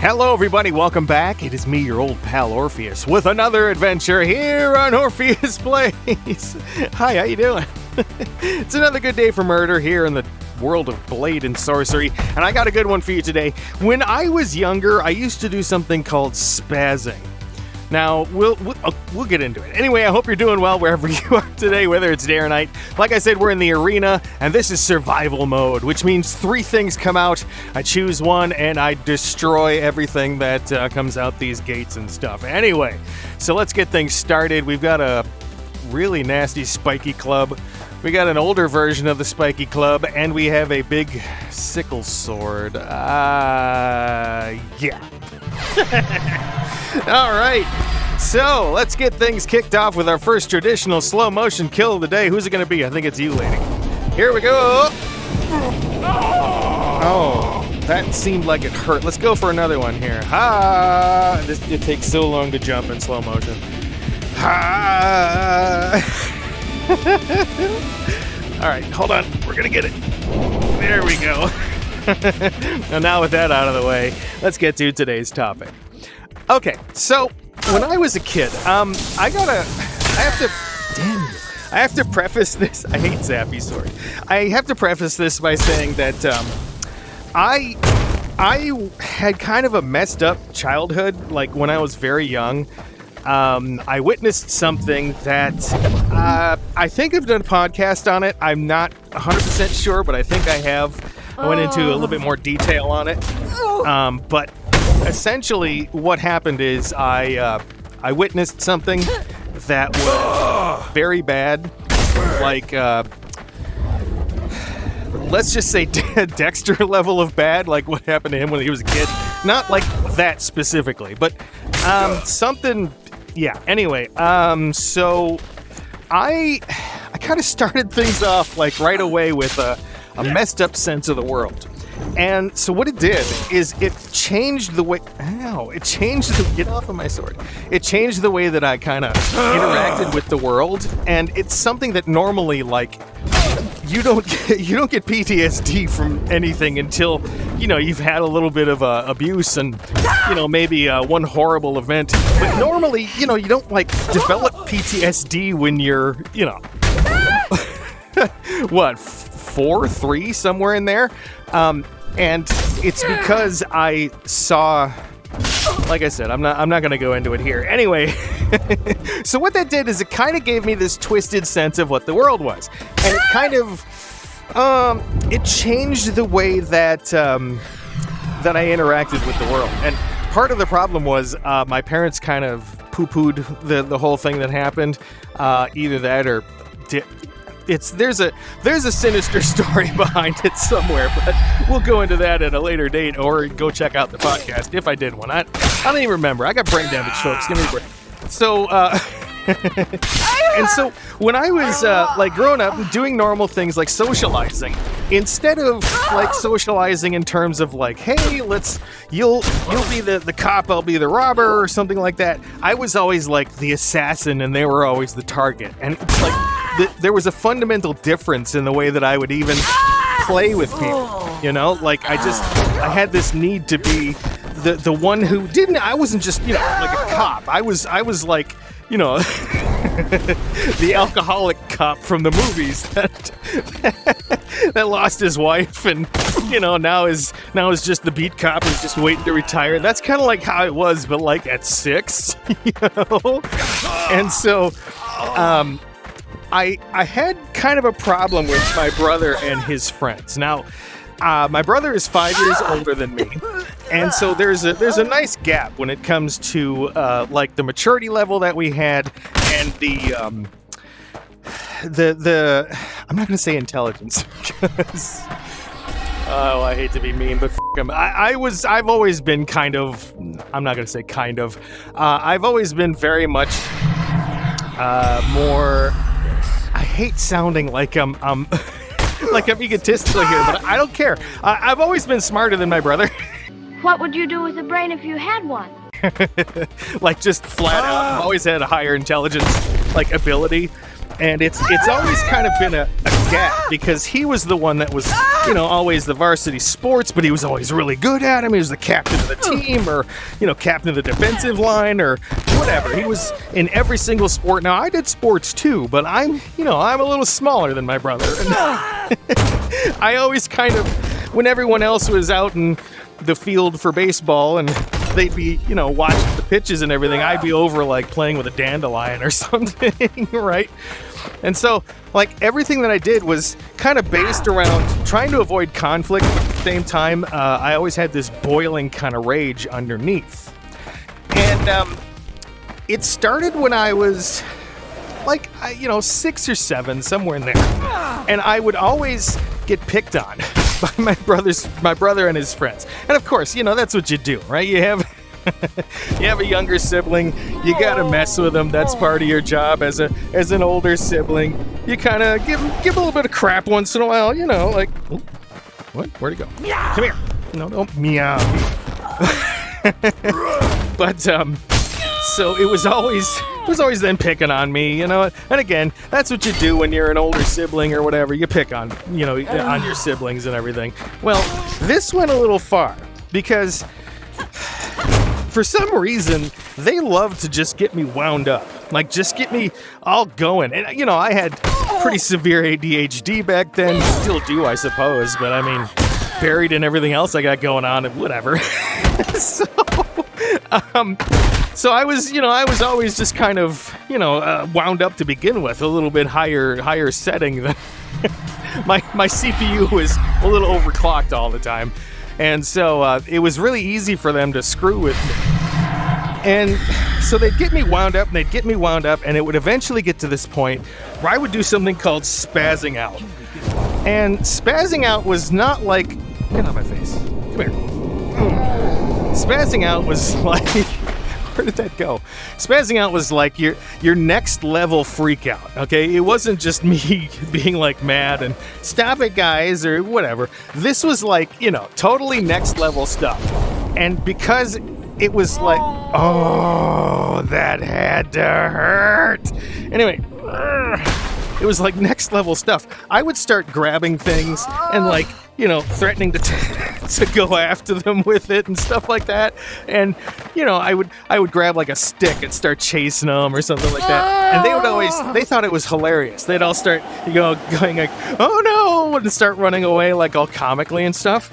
Hello everybody, welcome back. It is me, your old pal Orpheus, with another adventure here on Orpheus Plays. Hi, how you doing? It's another good day for murder here in the world of Blade and Sorcery, and I got a good one for you today. When I was younger, I used to do something called Spazzing. Now, we'll get into it. Anyway, I hope you're doing well wherever you are today, whether it's day or night. Like I said, we're in the arena, and this is survival mode, which means three things come out. I choose one, and I destroy everything that comes out these gates and stuff. Anyway, so let's get things started. We've got a really nasty spiky club. We got an older version of the spiky club, and we have a big sickle sword. Yeah. All right, so let's get things kicked off with our first traditional slow motion kill of the day. Who's it going to be? I think it's you, lady. Here we go. Oh, that seemed like it hurt. Let's go for another one here. It takes so long to jump in slow motion. All right, hold on. We're going to get it. There we go. And now with that out of the way, let's get to today's topic. Okay, so when I was a kid, I have to preface this. I hate Zappy, sorry. I have to preface this by saying that I had kind of a messed up childhood. Like when I was very young, I witnessed something that I think I've done a podcast on it. I'm not 100% sure, but I think I have. I went into a little bit more detail on it, but essentially what happened is I witnessed something that was very bad, like let's just say Dexter level of bad, like what happened to him when he was a kid. Not like that specifically, but something. Yeah. Anyway, so I kind of started things off like right away with a messed up sense of the world. And so what it did is it changed the way... Get off of my sword. It changed the way that I kind of interacted with the world. And it's something that normally, like, you don't get PTSD from anything until, you've had a little bit of abuse and, maybe one horrible event. But normally, you don't, like, develop PTSD when you're, what, 4, 3, somewhere in there. And it's because I saw, like I said, I'm not going to go into it here. Anyway, so what that did is it kind of gave me this twisted sense of what the world was. And it kind of, it changed the way that, that I interacted with the world. And part of the problem was, my parents kind of poo-pooed the whole thing that happened. Either that or there's a sinister story behind it somewhere, but we'll go into that at a later date, or go check out the podcast if I did one. I don't even remember. I got brain damage, folks. Give me a break. So, and so when I was like growing up and doing normal things like socializing, instead of like socializing in terms of like, hey, you'll be the cop, I'll be the robber, or something like that, I was always like the assassin and they were always the target. And it's like there was a fundamental difference in the way that I would even play with people. Like I had this need to be the one who didn't. I wasn't just like a cop. I was like the alcoholic cop from the movies that lost his wife and now is just the beat cop who's just waiting to retire. That's kind of like how it was, but like at 6, And so I had kind of a problem with my brother and his friends. Now, my brother is 5 years older than me, and so there's a nice gap when it comes to like the maturity level that we had and the I'm not gonna say intelligence because I hate to be mean, but him. I've always been kind of, I'm not gonna say kind of, I've always been very much more. I hate sounding like I'm like I'm egotistical here, but I don't care. I've always been smarter than my brother. What would you do with a brain if you had one? Like just flat out. I've always had a higher intelligence, like ability. And it's always kind of been a gap because he was the one that was, always the varsity sports, but he was always really good at him. He was the captain of the team or, captain of the defensive line or whatever. He was in every single sport. Now, I did sports too, but I'm a little smaller than my brother. And I always kind of, when everyone else was out in the field for baseball and they'd be, watching the pitches and everything, I'd be over like playing with a dandelion or something, right? And so, like, everything that I did was kind of based around trying to avoid conflict, but at the same time, I always had this boiling kind of rage underneath. And it started when I was, like, 6 or 7, somewhere in there. And I would always get picked on by my brother and his friends. And of course, that's what you do, right? You have a younger sibling, you gotta mess with them. That's part of your job as an older sibling. You kind of give a little bit of crap once in a while, like, oh, what? Where'd he go? Come here. No, don't meow. But so it was always them picking on me, And again, that's what you do when you're an older sibling or whatever. You pick on, on your siblings and everything. Well, this went a little far because for some reason, they love to just get me wound up. Like, just get me all going. And, I had pretty severe ADHD back then. Still do, I suppose. But, I mean, buried in everything else I got going on and whatever. So I was always just kind of, wound up to begin with. A little bit higher setting than... my CPU was a little overclocked all the time. And so it was really easy for them to screw with me. And so they'd get me wound up, and it would eventually get to this point where I would do something called spazzing out. And spazzing out was not like... Get out of my face. Come here. Spazzing out was like... Where did that go? Spazzing out was like your next level freak out, okay? It wasn't just me being like mad and stop it, guys, or whatever. This was like, totally next level stuff. And because it was like, oh, that had to hurt. Anyway, it was like next level stuff. I would start grabbing things and like, threatening to go after them with it and stuff like that. And, I would grab like a stick and start chasing them or something like that. And they thought it was hilarious. They'd all start, going like, oh no, and start running away like all comically and stuff.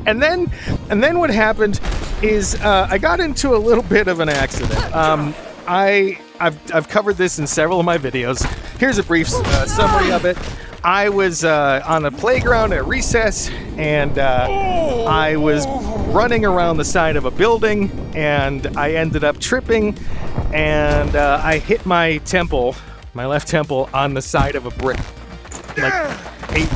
And then what happened is I got into a little bit of an accident. I've covered this in several of my videos. Here's a brief summary of it. I was on a playground at recess, and I was running around the side of a building, and I ended up tripping, and I hit my left temple, on the side of a brick, like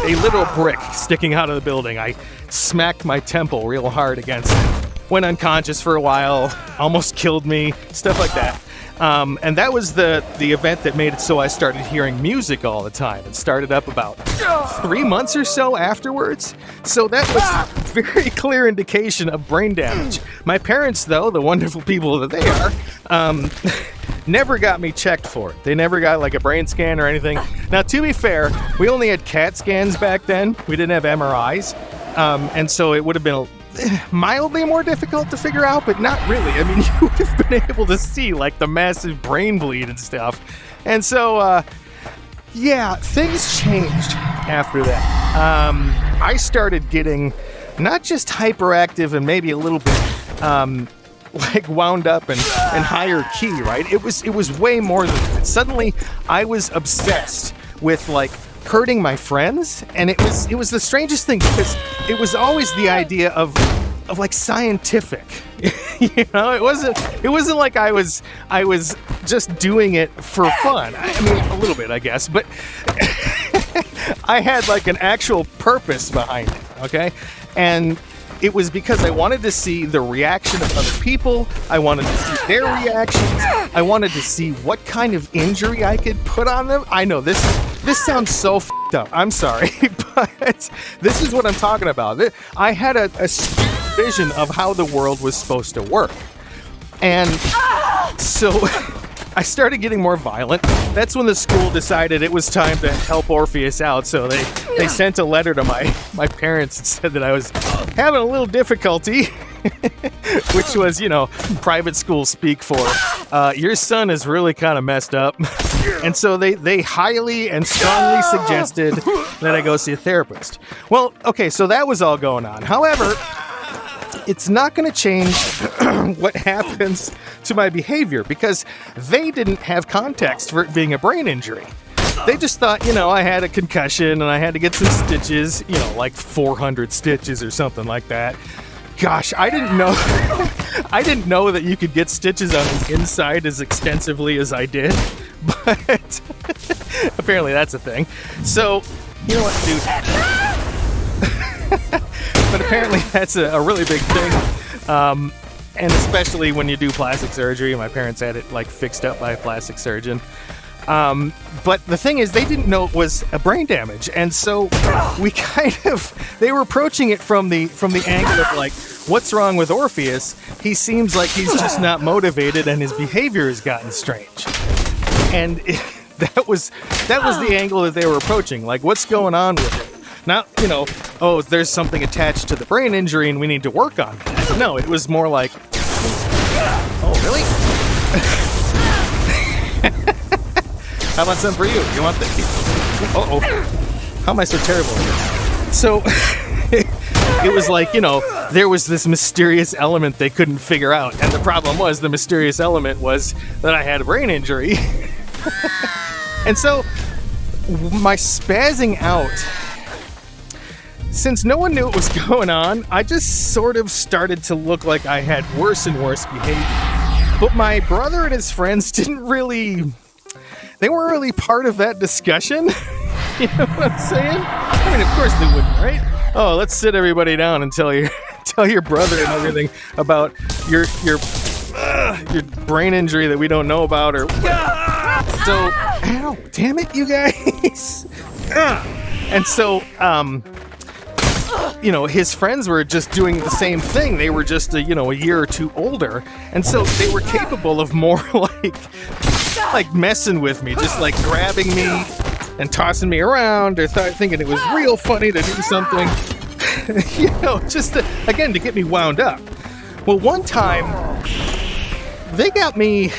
a little brick sticking out of the building. I smacked my temple real hard against it. Went unconscious for a while, almost killed me, stuff like that. And that was the event that made it so I started hearing music all the time. It started up about 3 months or so afterwards. So that was a very clear indication of brain damage. My parents, though, the wonderful people that they are, never got me checked for it. They never got like a brain scan or anything. Now, to be fair, we only had CAT scans back then. We didn't have MRIs. And so it would have been mildly more difficult to figure out, but not really. I mean, you would have been able to see like the massive brain bleed and stuff. And so, things changed after that. I started getting not just hyperactive and maybe a little bit like wound up and higher key, right? It was way more than that. Suddenly, I was obsessed with like hurting my friends, and it was the strangest thing because it was always the idea of like scientific. It wasn't like I was just doing it for fun. I mean, a little bit, I guess, but I had like an actual purpose behind it, okay? And it was because I wanted to see the reaction of other people. I wanted to see their reactions. I wanted to see what kind of injury I could put on them. I know this sounds so f***ed up. I'm sorry, but this is what I'm talking about. I had a vision of how the world was supposed to work. And so I started getting more violent. That's when the school decided it was time to help Orpheus out. So they sent a letter to my parents and said that I was having a little difficulty, which was, private school speak for, your son is really kind of messed up. And so they highly and strongly suggested that I go see a therapist. Well, okay, so that was all going on. However, it's not going to change what happens to my behavior because they didn't have context for it being a brain injury. They just thought, I had a concussion and I had to get some stitches, like 400 stitches or something like that. Gosh, I didn't know I didn't know that you could get stitches on the inside as extensively as I did, but apparently that's a thing. So, you know what, dude? But apparently that's a really big thing, and especially when you do plastic surgery. My parents had it fixed up by a plastic surgeon. But the thing is, they didn't know it was a brain damage, and so they were approaching it from the angle of what's wrong with Orpheus? He seems like he's just not motivated, and his behavior has gotten strange. And that was the angle that they were approaching. What's going on with it? Not, there's something attached to the brain injury and we need to work on that. No, it was more like, oh, really? How about some for you? You want the... Uh-oh. How am I so terrible at this? So, it was there was this mysterious element they couldn't figure out. And the problem was, the mysterious element was that I had a brain injury. And so, my spazzing out... Since no one knew what was going on, I just sort of started to look like I had worse and worse behavior. But my brother and his friends they weren't really part of that discussion. You know what I'm saying? I mean, of course they wouldn't, right? Oh, let's sit everybody down and tell your brother and everything about your brain injury that we don't know about, or so. Ow! Damn it, you guys! And so, his friends were just doing the same thing. They were just a year or two older, and so they were capable of more like messing with me, just grabbing me and tossing me around, or thinking it was real funny to do something, just to get me wound up. Well, one time they got me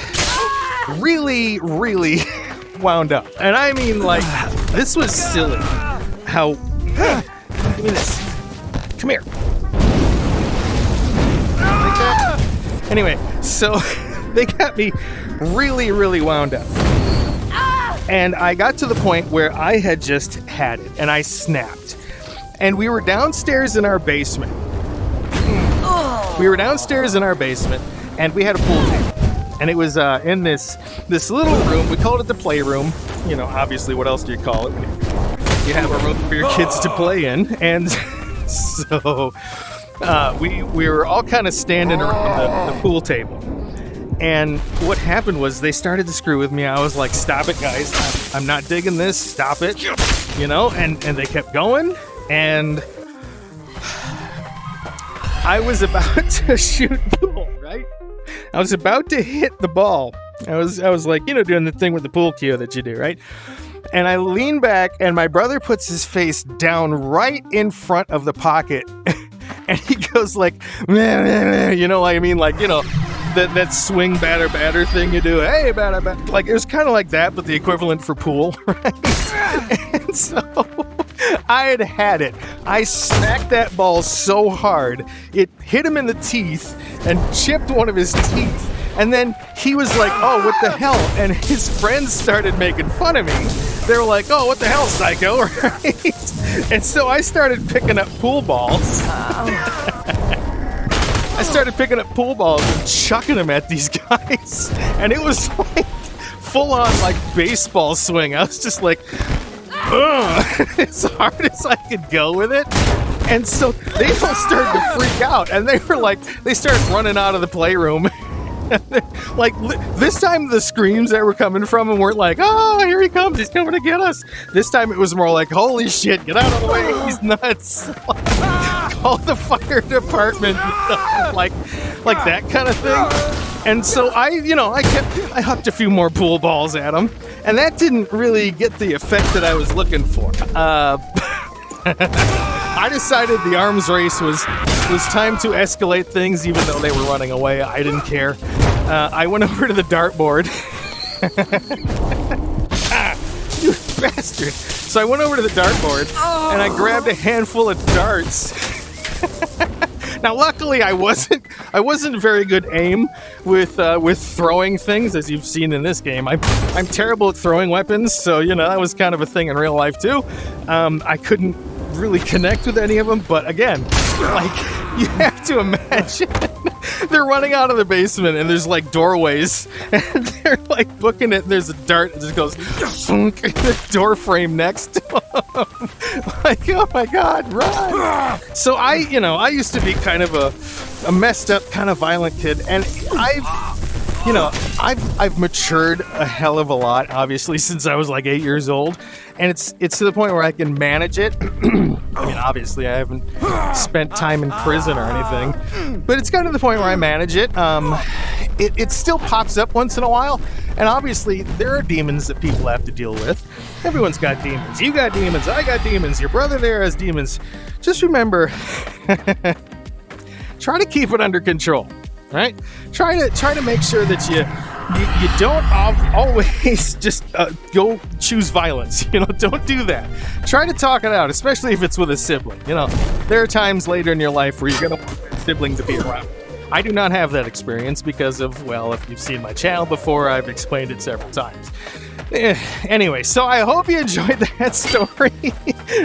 really, really wound up, and I mean, this was silly. How? Give me this. Come here. Like that. Anyway, so they got me really, really wound up. And I got to the point where I had just had it, and I snapped. And we were downstairs in our basement. And we had a pool table. And it was in this little room. We called it the playroom. Obviously, what else do you call it? You have a room for your kids to play in. And so we were all kind of standing around the pool table. And what happened was they started to screw with me. I was like, stop it, guys. I'm not digging this. Stop it. And they kept going. And I was about to shoot pool, right? I was about to hit the ball. I was doing the thing with the pool cue that you do, right? And I lean back, and my brother puts his face down right in front of the pocket. And he goes meh, meh, meh, that swing batter thing you do. Hey, batter. It was kind of like that, but the equivalent for pool, right? And so I had it. I smacked that ball so hard, it hit him in the teeth and chipped one of his teeth. And then he was like, oh, what the hell? And his friends started making fun of me. They were like, oh, what the hell, psycho, right? And so I started picking up pool balls. I started picking up pool balls and chucking them at these guys. And it was full-on baseball swing. I was just as hard as I could go with it. And so they all started to freak out. And they started running out of the playroom. This time the screams that were coming from him weren't oh, here he comes, he's coming to get us. This time it was more holy shit, get out of the way, he's nuts. Call the fire department. Like that kind of thing. And so I hucked a few more pool balls at him, and that didn't really get the effect that I was looking for. I decided the arms race was time to escalate things, even though they were running away. I didn't care. I went over to the dartboard. You bastard! So I went over to the dartboard and I grabbed a handful of darts. Now, luckily, I wasn't very good aim with throwing things, as you've seen in this game. I'm terrible at throwing weapons, so that was kind of a thing in real life too. I couldn't really connect with any of them, but again, like, you have to imagine they're running out of the basement and there's like doorways and they're like booking it and there's a dart that just goes thunk in the door frame next to them. Like, oh my god, run! So I used to be kind of a messed up, kind of violent kid, and I've matured a hell of a lot, obviously, since I was like 8 years old, and it's to the point where I can manage it. I mean, obviously, I haven't spent time in prison or anything, but it's kind of the point where I manage it. It still pops up once in a while, and obviously, there are demons that people have to deal with. Everyone's got demons. You got demons. I got demons. Your brother there has demons. Just remember, try to keep it under control. Right? Try to make sure that you don't always just go choose violence. Don't do that. Try to talk it out, especially if it's with a sibling. There are times later in your life where you're gonna want that sibling to be around. I do not have that experience because of, well, if you've seen my channel before, I've explained it several times. Anyway, so I hope you enjoyed that story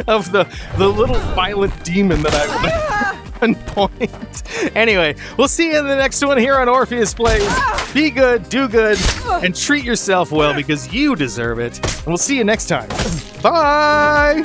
of the little violent demon that I one point. Anyway, we'll see you in the next one here on Orpheus Plays. Be good, do good, and treat yourself well because you deserve it. And we'll see you next time. Bye!